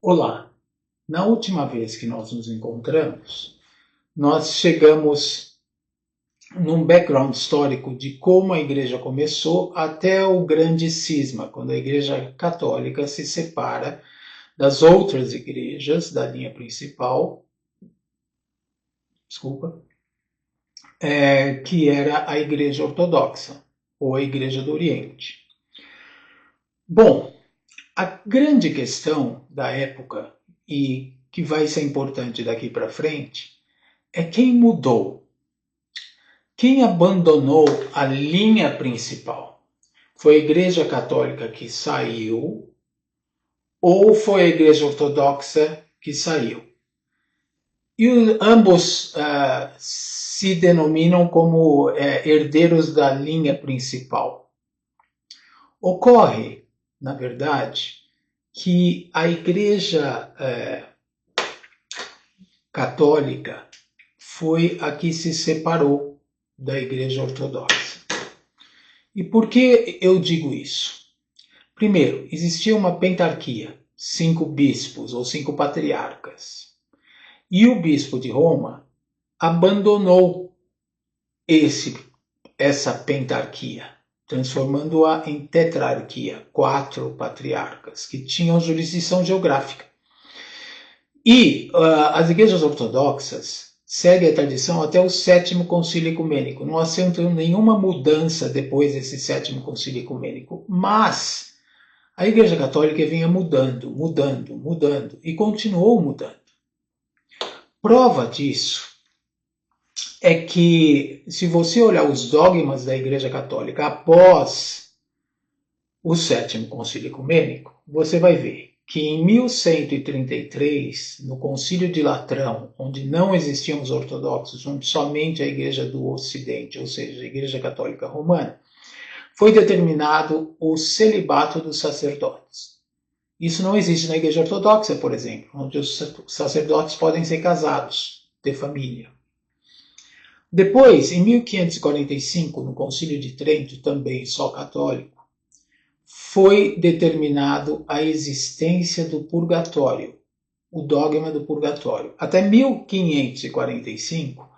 Olá! Na última vez que nós nos encontramos, nós chegamos num background histórico de como a igreja começou até o grande cisma, quando a igreja católica se separa das outras igrejas da linha principal, que era a igreja ortodoxa, ou a igreja do Oriente. Bom, a grande questão da época, e que vai ser importante daqui para frente, é quem mudou. Quem abandonou a linha principal? Foi a Igreja Católica que saiu ou foi a Igreja Ortodoxa que saiu? E ambos se denominam como herdeiros da linha principal. Ocorre, na verdade, que a Igreja Católica foi a que se separou da Igreja Ortodoxa. E por que eu digo isso? Primeiro, existia uma pentarquia, 5 bispos ou 5 patriarcas. E o bispo de Roma abandonou essa pentarquia, transformando-a em tetrarquia, 4 patriarcas, que tinham jurisdição geográfica. E as igrejas ortodoxas seguem a tradição até o 7º Concílio Ecumênico. Não assentam nenhuma mudança depois desse 7º Concílio Ecumênico. Mas a Igreja Católica vinha mudando, e continuou mudando. Prova disso é que, se você olhar os dogmas da Igreja Católica após o 7º Concílio Ecumênico, você vai ver que em 1133, no Concílio de Latrão, onde não existiam os ortodoxos, onde somente a Igreja do Ocidente, ou seja, a Igreja Católica Romana, foi determinado o celibato dos sacerdotes. Isso não existe na Igreja Ortodoxa, por exemplo, onde os sacerdotes podem ser casados, ter família. Depois, em 1545, no Concílio de Trento, também só católico, foi determinado a existência do purgatório, o dogma do purgatório. Até 1545,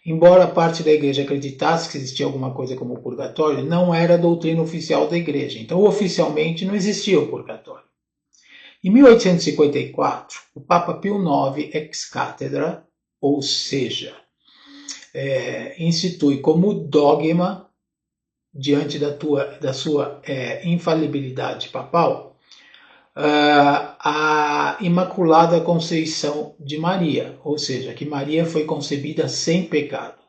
embora parte da igreja acreditasse que existia alguma coisa como o purgatório, não era a doutrina oficial da igreja. Então, oficialmente, não existia o purgatório. Em 1854, o Papa Pio IX ex cathedra, ou seja, institui como dogma, diante da sua infalibilidade papal, a Imaculada Conceição de Maria, ou seja, que Maria foi concebida sem pecado.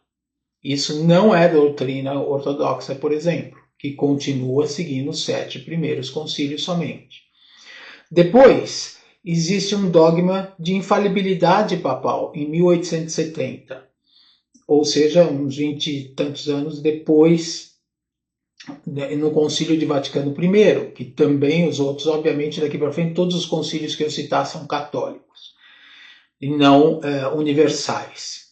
Isso não é doutrina ortodoxa, por exemplo, que continua seguindo os 7 primeiros concílios somente. Depois, existe um dogma de infalibilidade papal, em 1870, ou seja, uns 20 e tantos anos depois, no Concílio de Vaticano I, que também os outros, obviamente, daqui para frente, todos os concílios que eu citar são católicos e não universais.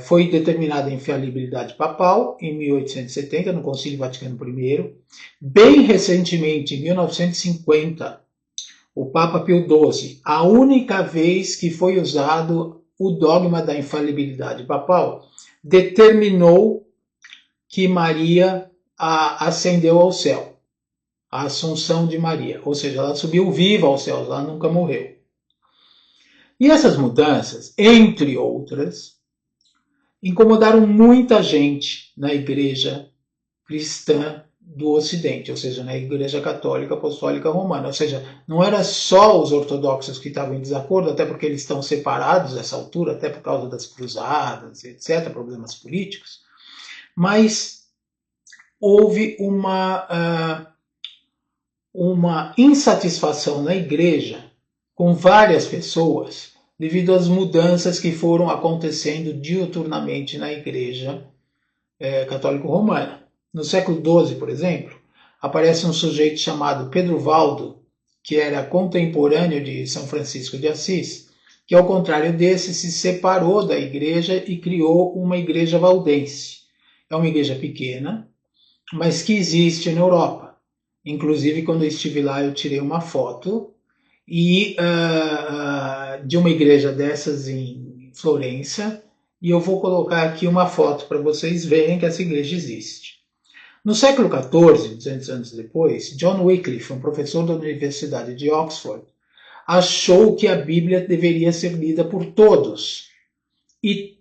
Foi determinada a infalibilidade papal em 1870, no Concílio Vaticano I. Bem recentemente, em 1950, o Papa Pio XII, a única vez que foi usado o dogma da infalibilidade papal, determinou que Maria ascendeu ao céu, a Assunção de Maria, ou seja, ela subiu viva aos céus, ela nunca morreu. E essas mudanças, entre outras, incomodaram muita gente na igreja cristã do Ocidente, ou seja, na Igreja Católica Apostólica Romana. Ou seja, não era só os ortodoxos que estavam em desacordo, até porque eles estão separados nessa altura, até por causa das cruzadas, etc., problemas políticos, mas houve uma insatisfação na igreja com várias pessoas devido às mudanças que foram acontecendo diuturnamente na igreja católico-romana. No século XII, por exemplo, aparece um sujeito chamado Pedro Valdo, que era contemporâneo de São Francisco de Assis, que, ao contrário desse, se separou da igreja e criou uma igreja valdense. É uma igreja pequena, mas que existe na Europa. Inclusive, quando eu estive lá, eu tirei uma foto e de uma igreja dessas em Florença, e eu vou colocar aqui uma foto para vocês verem que essa igreja existe. No século XIV, 200 anos depois, John Wycliffe, um professor da Universidade de Oxford, achou que a Bíblia deveria ser lida por todos e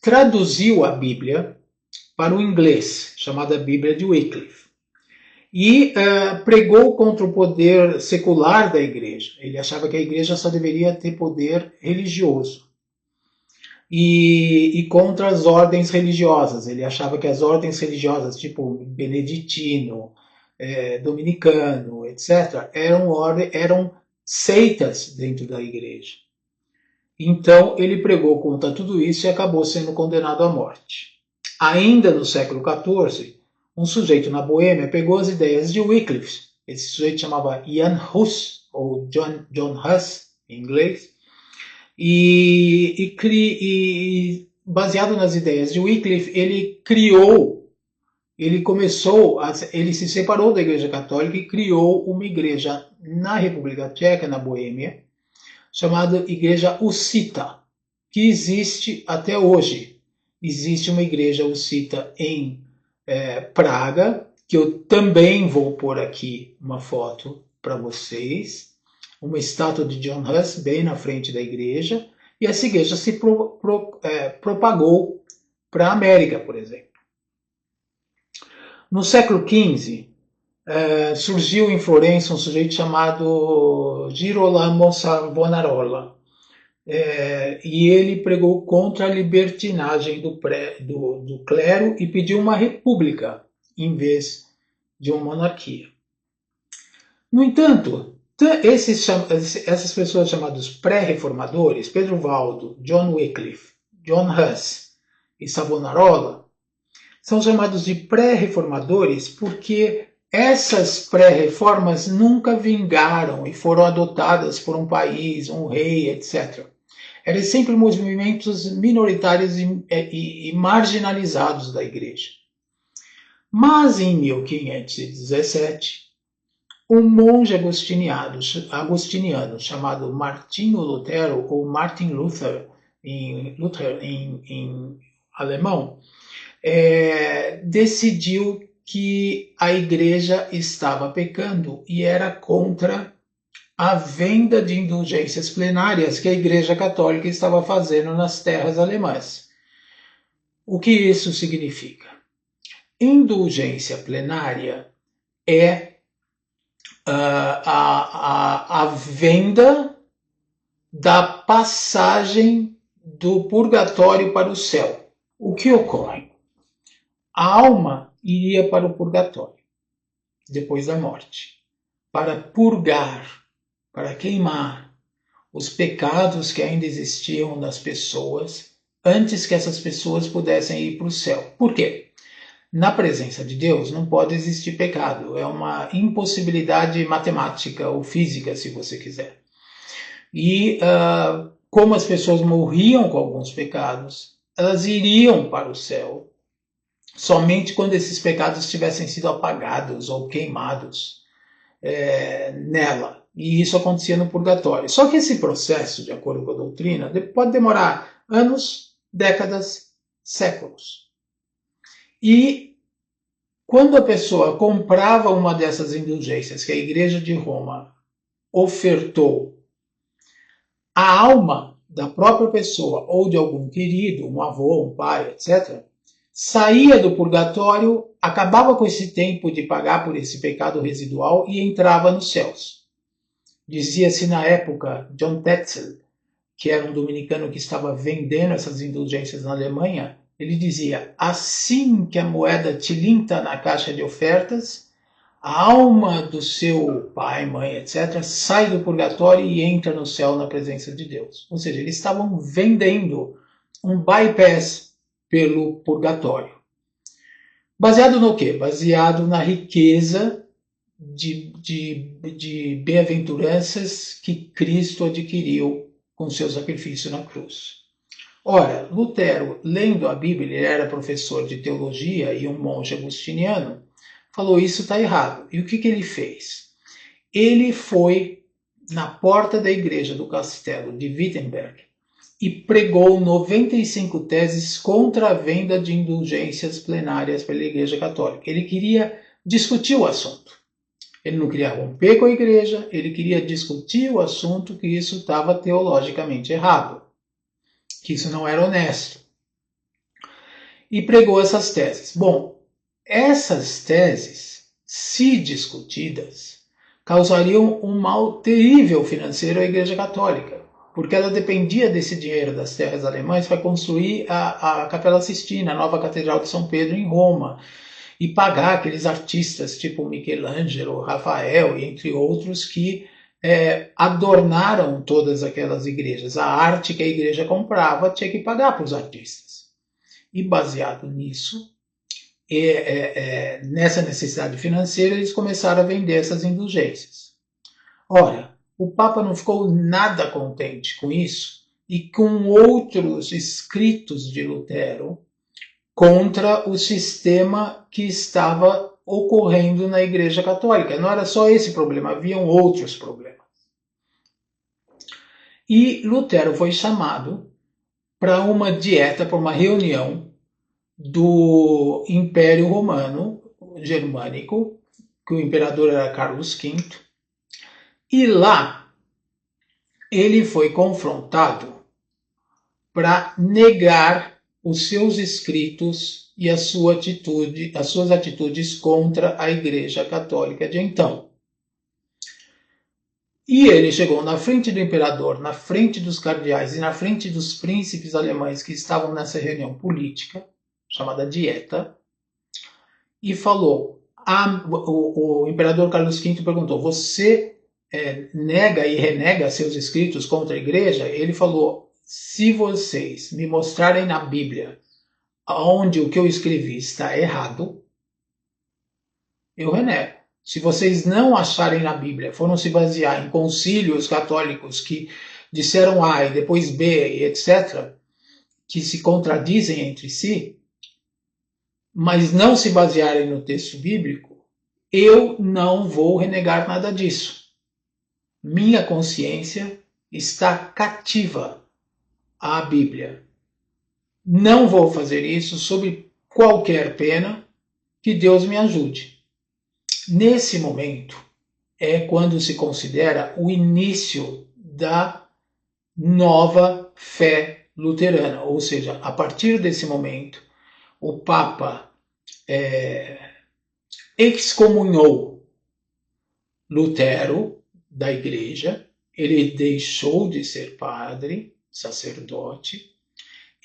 traduziu a Bíblia para o inglês, chamada Bíblia de Wycliffe, e pregou contra o poder secular da igreja. Ele achava que a igreja só deveria ter poder religioso. E contra as ordens religiosas. Ele achava que as ordens religiosas, tipo beneditino, dominicano, etc., eram seitas dentro da igreja. Então ele pregou contra tudo isso e acabou sendo condenado à morte. Ainda no século XIV, um sujeito na Boêmia pegou as ideias de Wycliffe. Esse sujeito chamava Jan Hus, ou John Hus, em inglês, e baseado nas ideias de Wycliffe, ele se separou da Igreja Católica e criou uma igreja na República Tcheca, na Boêmia, chamada Igreja Hussita, que existe até hoje. Existe uma igreja hussita em Praga, que eu também vou pôr aqui uma foto para vocês, uma estátua de John Hus bem na frente da igreja, e essa igreja se propagou para a América, por exemplo. No século XV, surgiu em Florença um sujeito chamado Girolamo Savonarola, e ele pregou contra a libertinagem do clero e pediu uma república em vez de uma monarquia. No entanto, essas pessoas chamadas pré-reformadores, Pedro Valdo, John Wycliffe, John Hus e Savonarola, são chamados de pré-reformadores porque essas pré-reformas nunca vingaram e foram adotadas por um país, um rei, etc. Eram sempre movimentos minoritários e marginalizados da igreja. Mas em 1517, um monge agostiniano chamado Martinho Lutero, ou Martin Luther em alemão, decidiu que a igreja estava pecando e era contra a venda de indulgências plenárias que a Igreja Católica estava fazendo nas terras alemãs. O que isso significa? Indulgência plenária é a venda da passagem do purgatório para o céu. O que ocorre? A alma iria para o purgatório depois da morte, para purgar, para queimar os pecados que ainda existiam nas pessoas antes que essas pessoas pudessem ir para o céu. Por quê? Na presença de Deus não pode existir pecado. É uma impossibilidade matemática ou física, se você quiser. E como as pessoas morriam com alguns pecados, elas iriam para o céu somente quando esses pecados tivessem sido apagados ou queimados nela. E isso acontecia no purgatório. Só que esse processo, de acordo com a doutrina, pode demorar anos, décadas, séculos. E quando a pessoa comprava uma dessas indulgências que a Igreja de Roma ofertou, a alma da própria pessoa ou de algum querido, um avô, um pai, etc., saía do purgatório, acabava com esse tempo de pagar por esse pecado residual e entrava nos céus. Dizia-se na época, John Tetzel, que era um dominicano que estava vendendo essas indulgências na Alemanha, ele dizia: assim que a moeda tilinta na caixa de ofertas, a alma do seu pai, mãe, etc., sai do purgatório e entra no céu na presença de Deus. Ou seja, eles estavam vendendo um bypass pelo purgatório. Baseado no quê? Baseado na riqueza de bem-aventuranças que Cristo adquiriu com seu sacrifício na cruz. Ora, Lutero, lendo a Bíblia, ele era professor de teologia e um monge agostiniano, falou: isso está errado. E o que ele fez? ele foi na porta da igreja do castelo de Wittenberg e pregou 95 teses contra a venda de indulgências plenárias pela Igreja Católica. Ele queria discutir o assunto. Ele não queria romper com a igreja, ele queria discutir o assunto, que isso estava teologicamente errado, que isso não era honesto. E pregou essas teses. Bom, essas teses, se discutidas, causariam um mal terrível financeiro à Igreja Católica, porque ela dependia desse dinheiro das terras alemãs para construir a Capela Sistina, a nova Catedral de São Pedro em Roma, e pagar aqueles artistas tipo Michelangelo, Rafael, entre outros, que adornaram todas aquelas igrejas. A arte que a igreja comprava tinha que pagar para os artistas. E baseado nisso, nessa necessidade financeira, eles começaram a vender essas indulgências. Ora, o Papa não ficou nada contente com isso, e com outros escritos de Lutero contra o sistema que estava ocorrendo na Igreja Católica. Não era só esse problema, haviam outros problemas. E Lutero foi chamado para uma dieta, para uma reunião do Império Romano Germânico, que o imperador era Carlos V, e lá ele foi confrontado para negar os seus escritos e as suas atitudes contra a Igreja Católica de então. E ele chegou na frente do imperador, na frente dos cardeais e na frente dos príncipes alemães que estavam nessa reunião política, chamada Dieta, e falou, o imperador Carlos V perguntou, você nega e renega seus escritos contra a Igreja? Ele falou, se vocês me mostrarem na Bíblia onde o que eu escrevi está errado, eu renego. Se vocês não acharem na Bíblia, foram se basear em concílios católicos que disseram A e depois B, etc., que se contradizem entre si, mas não se basearem no texto bíblico, eu não vou renegar nada disso. Minha consciência está cativa à Bíblia. Não vou fazer isso sob qualquer pena, que Deus me ajude. Nesse momento é quando se considera o início da nova fé luterana, ou seja, a partir desse momento, o Papa excomunhou Lutero da Igreja, ele deixou de ser padre, sacerdote,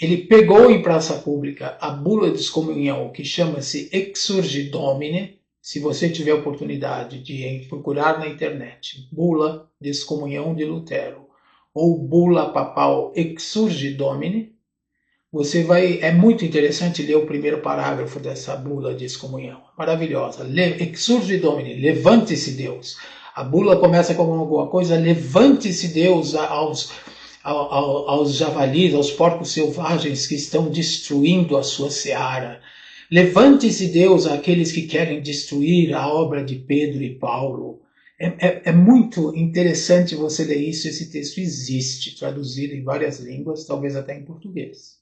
ele pegou em praça pública a bula de excomunhão que chama-se Exsurgi Domine. Se você tiver oportunidade de procurar na internet bula de excomunhão de Lutero ou bula papal Exsurgi Domine, você vai. É muito interessante ler o primeiro parágrafo dessa bula de excomunhão. Maravilhosa. Exsurgi Domine, levante-se Deus. A bula começa com alguma coisa, levante-se Deus aos javalis, aos porcos selvagens que estão destruindo a sua seara. Levante-se Deus àqueles que querem destruir a obra de Pedro e Paulo. É muito interessante você ler isso. Esse texto existe, traduzido em várias línguas, talvez até em português.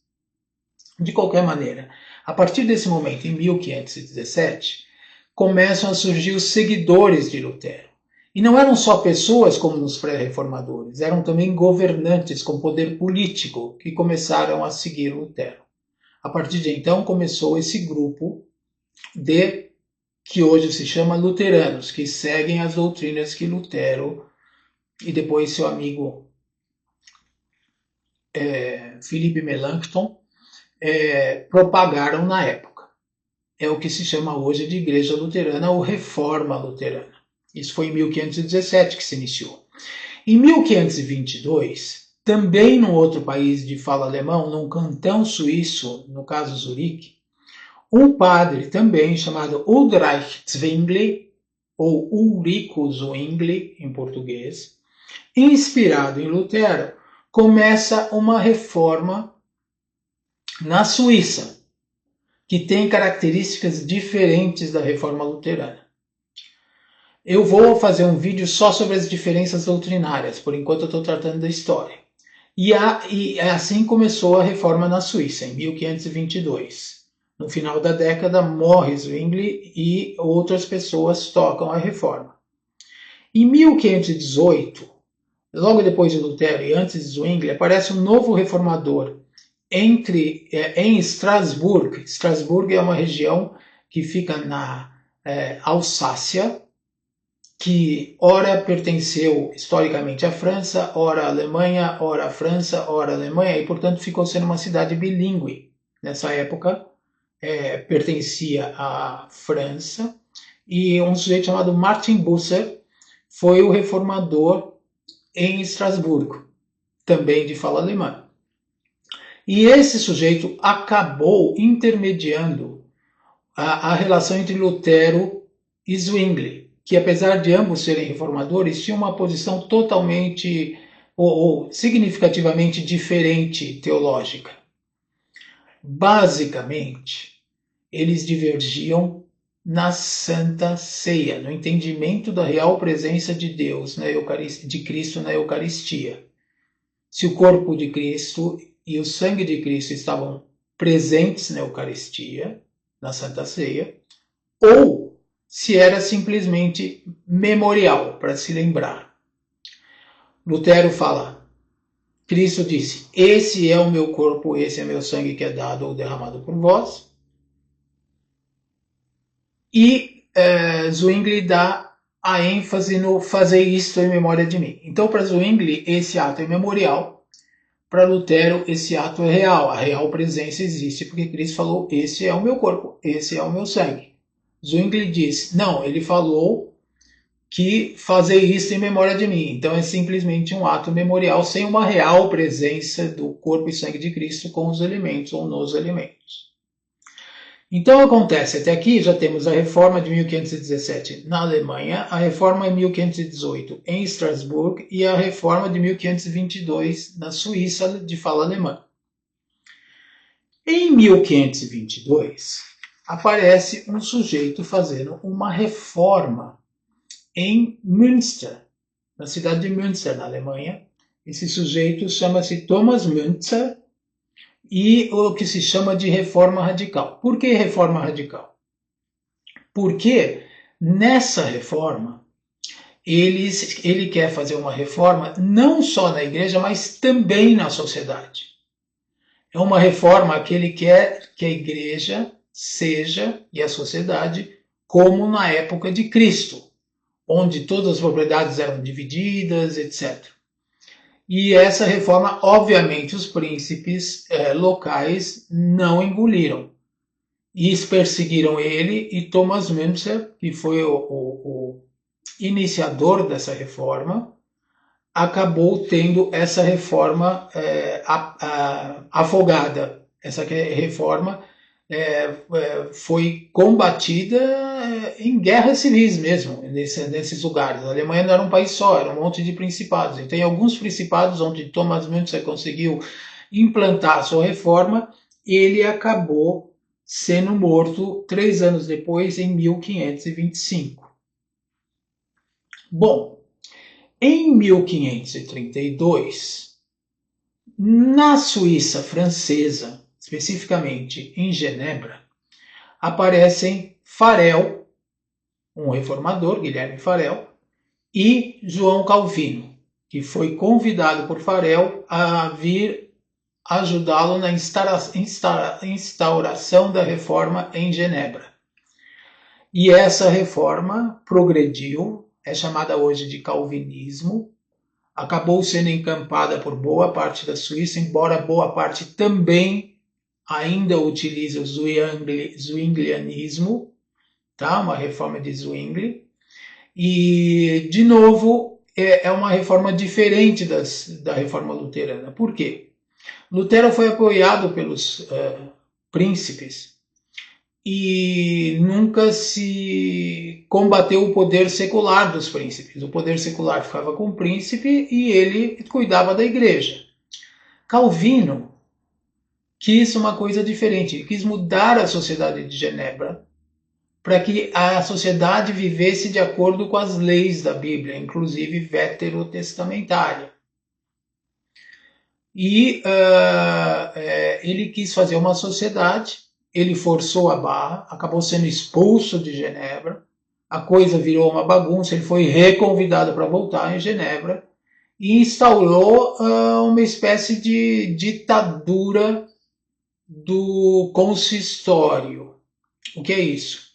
De qualquer maneira, a partir desse momento, em 1517, começam a surgir os seguidores de Lutero. E não eram só pessoas como nos pré-reformadores, eram também governantes com poder político que começaram a seguir Lutero. A partir de então começou esse grupo que hoje se chama luteranos, que seguem as doutrinas que Lutero e depois seu amigo Philippe Melanchthon propagaram na época. É o que se chama hoje de Igreja Luterana ou Reforma Luterana. Isso foi em 1517 que se iniciou. Em 1522, também num outro país de fala alemão, num cantão suíço, no caso Zurique, um padre também chamado Ulrich Zwingli, ou Ulrico Zwingli em português, inspirado em Lutero, começa uma reforma na Suíça, que tem características diferentes da reforma luterana. Eu vou fazer um vídeo só sobre as diferenças doutrinárias, por enquanto eu estou tratando da história. E assim começou a reforma na Suíça, em 1522. No final da década, morre Zwingli e outras pessoas tocam a reforma. Em 1518, logo depois de Lutero e antes de Zwingli, aparece um novo reformador em Estrasburgo. Estrasburgo é uma região que fica na Alsácia, que ora pertenceu historicamente à França, ora à Alemanha, ora à França, ora à Alemanha, e portanto ficou sendo uma cidade bilíngue. Nessa época pertencia à França, e um sujeito chamado Martin Bucer foi o reformador em Estrasburgo, também de fala alemã. E esse sujeito acabou intermediando a relação entre Lutero e Zwingli, que apesar de ambos serem reformadores, tinham uma posição totalmente ou significativamente diferente teológica. Basicamente, eles divergiam na Santa Ceia, no entendimento da real presença de Deus, de Cristo na Eucaristia. Se o corpo de Cristo e o sangue de Cristo estavam presentes na Eucaristia, na Santa Ceia, ou se era simplesmente memorial, para se lembrar. Lutero fala, Cristo disse, esse é o meu corpo, esse é meu sangue que é dado ou derramado por vós. E Zwingli dá a ênfase no fazer isto em memória de mim. Então, para Zwingli, esse ato é memorial. Para Lutero, esse ato é real. A real presença existe porque Cristo falou, esse é o meu corpo, esse é o meu sangue. Zwingli diz, não, ele falou que fazer isso em memória de mim. Então é simplesmente um ato memorial sem uma real presença do corpo e sangue de Cristo com os elementos ou nos elementos. Então acontece, até aqui já temos a reforma de 1517 na Alemanha, a reforma em 1518 em Estrasburgo e a reforma de 1522 na Suíça de fala alemã. Em 1522 aparece um sujeito fazendo uma reforma em Münster, na cidade de Münster, na Alemanha. Esse sujeito chama-se Thomas Müntzer, e o que se chama de reforma radical. Por que reforma radical? Porque nessa reforma ele quer fazer uma reforma não só na igreja, mas também na sociedade. É uma reforma que ele quer que a igreja seja, e a sociedade, como na época de Cristo, onde todas as propriedades eram divididas, etc. E essa reforma, obviamente, os príncipes locais não engoliram. E perseguiram ele, e Thomas Müntzer, que foi o iniciador dessa reforma, acabou tendo essa reforma afogada. Essa reforma foi combatida em guerras civis mesmo, nesses lugares. A Alemanha não era um país só, era um monte de principados. E tem alguns principados onde Thomas Müntzer conseguiu implantar a sua reforma, e ele acabou sendo morto 3 anos depois, em 1525. Bom, em 1532, na Suíça francesa, especificamente em Genebra, aparecem Farel, um reformador, Guilherme Farel, e João Calvino, que foi convidado por Farel a vir ajudá-lo na instauração da reforma em Genebra. E essa reforma progrediu, é chamada hoje de calvinismo, acabou sendo encampada por boa parte da Suíça, embora boa parte também ainda utilize o zwinglianismo, tá? Uma reforma de Zwingli. E, de novo, é uma reforma diferente da reforma luterana. Por quê? Lutero foi apoiado pelos príncipes e nunca se combateu o poder secular dos príncipes. O poder secular ficava com o príncipe e ele cuidava da igreja. Calvino quis uma coisa diferente, ele quis mudar a sociedade de Genebra para que a sociedade vivesse de acordo com as leis da Bíblia, inclusive veterotestamentária. E ele quis fazer uma sociedade, ele forçou a barra, acabou sendo expulso de Genebra, a coisa virou uma bagunça, ele foi reconvidado para voltar em Genebra e instaurou uma espécie de ditadura do consistório. O que é isso?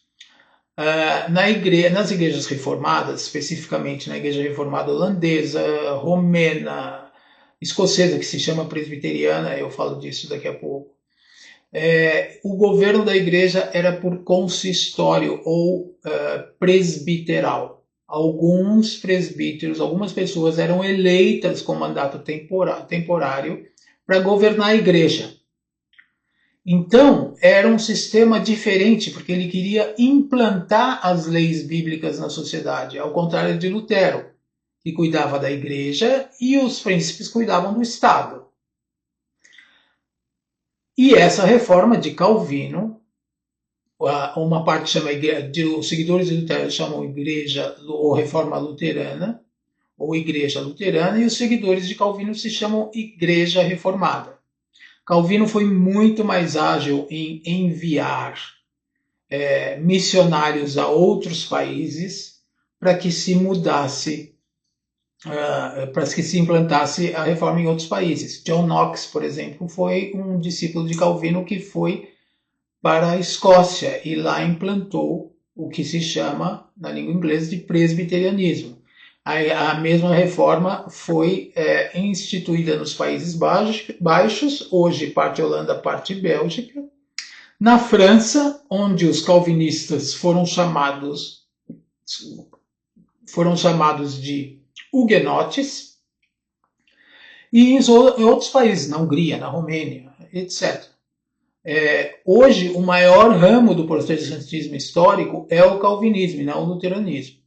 Nas igrejas reformadas, especificamente na igreja reformada holandesa, romena, escocesa, que se chama presbiteriana, eu falo disso daqui a pouco, o governo da igreja era por consistório ou presbiteral. Alguns presbíteros, algumas pessoas eram eleitas com mandato temporário para governar a igreja. Então, era um sistema diferente, porque ele queria implantar as leis bíblicas na sociedade, ao contrário de Lutero, que cuidava da igreja e os príncipes cuidavam do Estado. E essa reforma de Calvino, uma parte chama os seguidores de Lutero chamam igreja ou reforma luterana, ou igreja luterana, e os seguidores de Calvino se chamam igreja reformada. Calvino foi muito mais ágil em enviar missionários a outros países para que se mudasse, para que se implantasse a reforma em outros países. John Knox, por exemplo, foi um discípulo de Calvino que foi para a Escócia e lá implantou o que se chama, na língua inglesa, de presbiterianismo. A mesma reforma foi instituída nos Países Baixos, hoje parte Holanda, parte Bélgica. Na França, onde os calvinistas foram chamados de huguenotes, e em outros países, na Hungria, na Romênia, etc. Hoje, o maior ramo do protestantismo histórico é o calvinismo e não o luteranismo.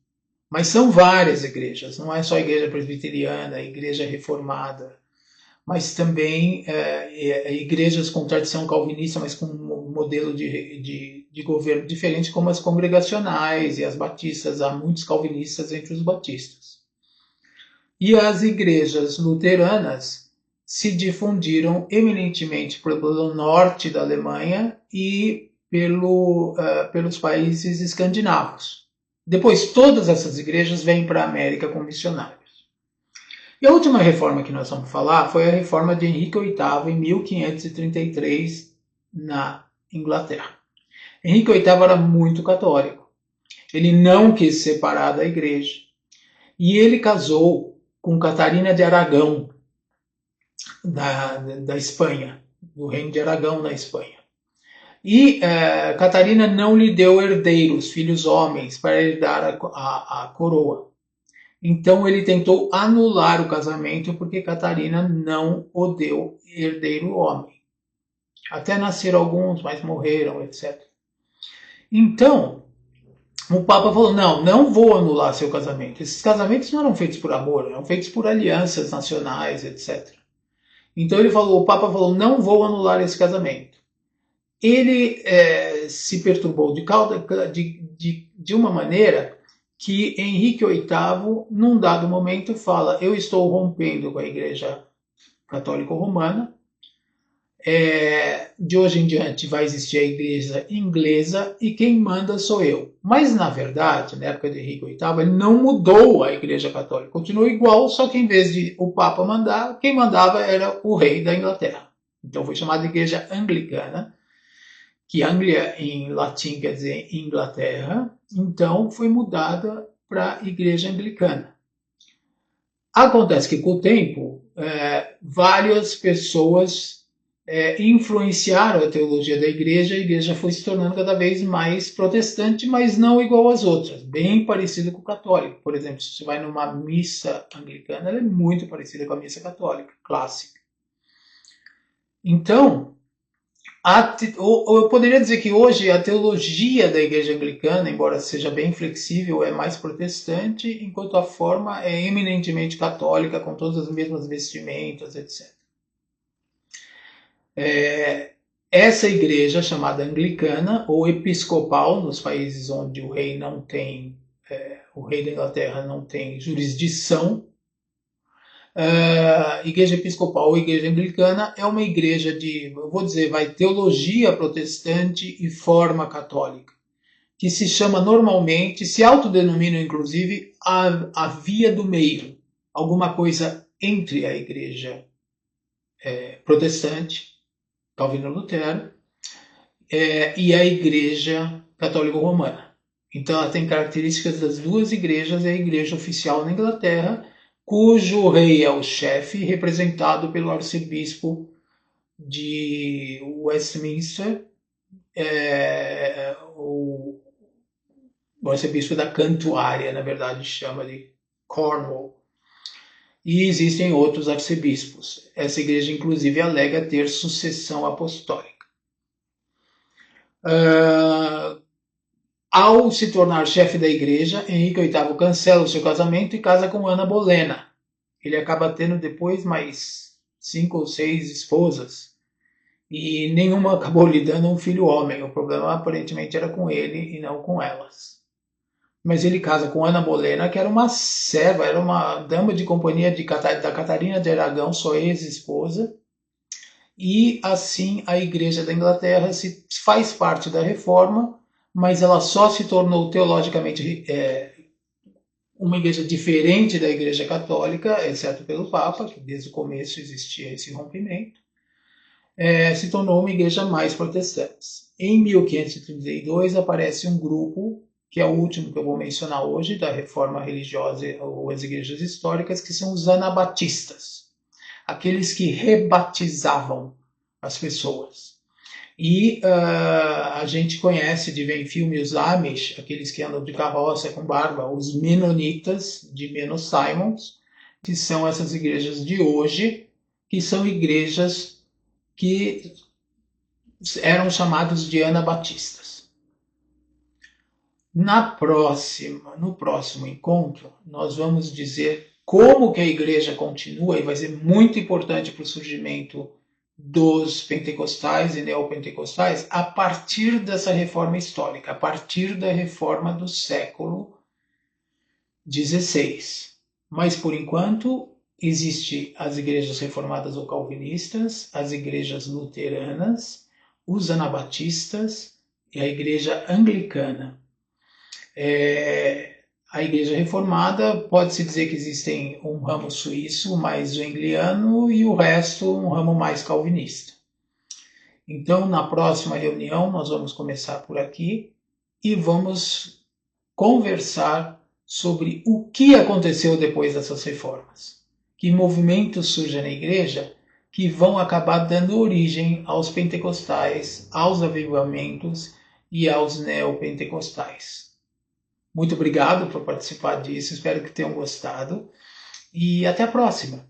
Mas são várias igrejas, não é só a igreja presbiteriana, a igreja reformada, mas também igrejas com tradição calvinista, mas com um modelo de governo diferente, como as congregacionais e as batistas. Há muitos calvinistas entre os batistas. E as igrejas luteranas se difundiram eminentemente pelo norte da Alemanha e pelos países escandinavos. Depois, todas essas igrejas vêm para a América com missionários. E a última reforma que nós vamos falar foi a reforma de Henrique VIII, em 1533, na Inglaterra. Henrique VIII era muito católico. Ele não quis separar da igreja. E ele casou com Catarina de Aragão, da Espanha, do reino de Aragão, na Espanha. E Catarina não lhe deu herdeiros, filhos homens, para herdar a coroa. Então ele tentou anular o casamento porque Catarina não o deu herdeiro homem. Até nasceram alguns, mas morreram, etc. Então, o Papa falou, não vou anular seu casamento. Esses casamentos não eram feitos por amor, eram feitos por alianças nacionais, etc. Então o Papa falou, não vou anular esse casamento. Ele se perturbou de uma maneira que Henrique VIII, num dado momento, fala, eu estou rompendo com a Igreja Católica Romana, de hoje em diante vai existir a Igreja Inglesa e quem manda sou eu. Mas, na verdade, na época de Henrique VIII, ele não mudou a Igreja Católica, continuou igual, só que em vez de o Papa mandar, quem mandava era o rei da Inglaterra. Então foi chamada Igreja Anglicana, que Anglia em latim quer dizer Inglaterra, então foi mudada para a Igreja Anglicana. Acontece que com o tempo, várias pessoas influenciaram a teologia da igreja, a igreja foi se tornando cada vez mais protestante, mas não igual às outras, bem parecido com o católico. Por exemplo, se você vai numa missa anglicana, ela é muito parecida com a missa católica, clássica. Então, eu poderia dizer que hoje a teologia da igreja anglicana, embora seja bem flexível, é mais protestante, enquanto a forma é eminentemente católica, com todas as mesmas vestimentas, etc. Essa igreja, chamada anglicana ou episcopal, nos países onde o rei não tem, o rei da Inglaterra não tem jurisdição, igreja episcopal ou igreja anglicana é uma igreja de, eu vou dizer, vai teologia protestante e forma católica, que se chama normalmente, se autodenomina inclusive a via do meio, alguma coisa entre a igreja protestante, Calvino Lutero, e a igreja católico-romana. Então ela tem características das duas igrejas, é a igreja oficial na Inglaterra, cujo rei é o chefe, representado pelo arcebispo de Westminster, o arcebispo da Cantuária, na verdade chama de Cornwall. E existem outros arcebispos. Essa igreja, inclusive, alega ter sucessão apostólica. Ao se tornar chefe da igreja, Henrique VIII cancela o seu casamento e casa com Ana Bolena. Ele acaba tendo depois mais 5 ou 6 esposas e nenhuma acabou lhe dando um filho homem. O problema aparentemente era com ele e não com elas. Mas ele casa com Ana Bolena, que era uma serva, era uma dama de companhia da Catarina de Aragão, sua ex-esposa. E assim a Igreja da Inglaterra se faz parte da Reforma, mas ela só se tornou teologicamente uma igreja diferente da Igreja Católica, exceto pelo Papa, que desde o começo existia esse rompimento, se tornou uma igreja mais protestante. Em 1532 aparece um grupo, que é o último que eu vou mencionar hoje, da reforma religiosa ou as igrejas históricas, que são os anabatistas, aqueles que rebatizavam as pessoas. E a gente conhece de ver em filme os Amish, aqueles que andam de carroça com barba, os Menonitas, de Menno Simons, que são essas igrejas de hoje, que são igrejas que eram chamados de anabatistas. No próximo encontro, nós vamos dizer como que a igreja continua, e vai ser muito importante para o surgimento dos pentecostais e neopentecostais a partir dessa reforma histórica, a partir da reforma do século XVI. Mas, por enquanto, existem as igrejas reformadas ou calvinistas, as igrejas luteranas, os anabatistas e a igreja anglicana. A igreja reformada, pode-se dizer que existem um ramo suíço mais zwingliano e o resto um ramo mais calvinista. Então, na próxima reunião, nós vamos começar por aqui e vamos conversar sobre o que aconteceu depois dessas reformas. Que movimentos surgem na igreja que vão acabar dando origem aos pentecostais, aos avivamentos e aos neopentecostais. Muito obrigado por participar disso, espero que tenham gostado e até a próxima!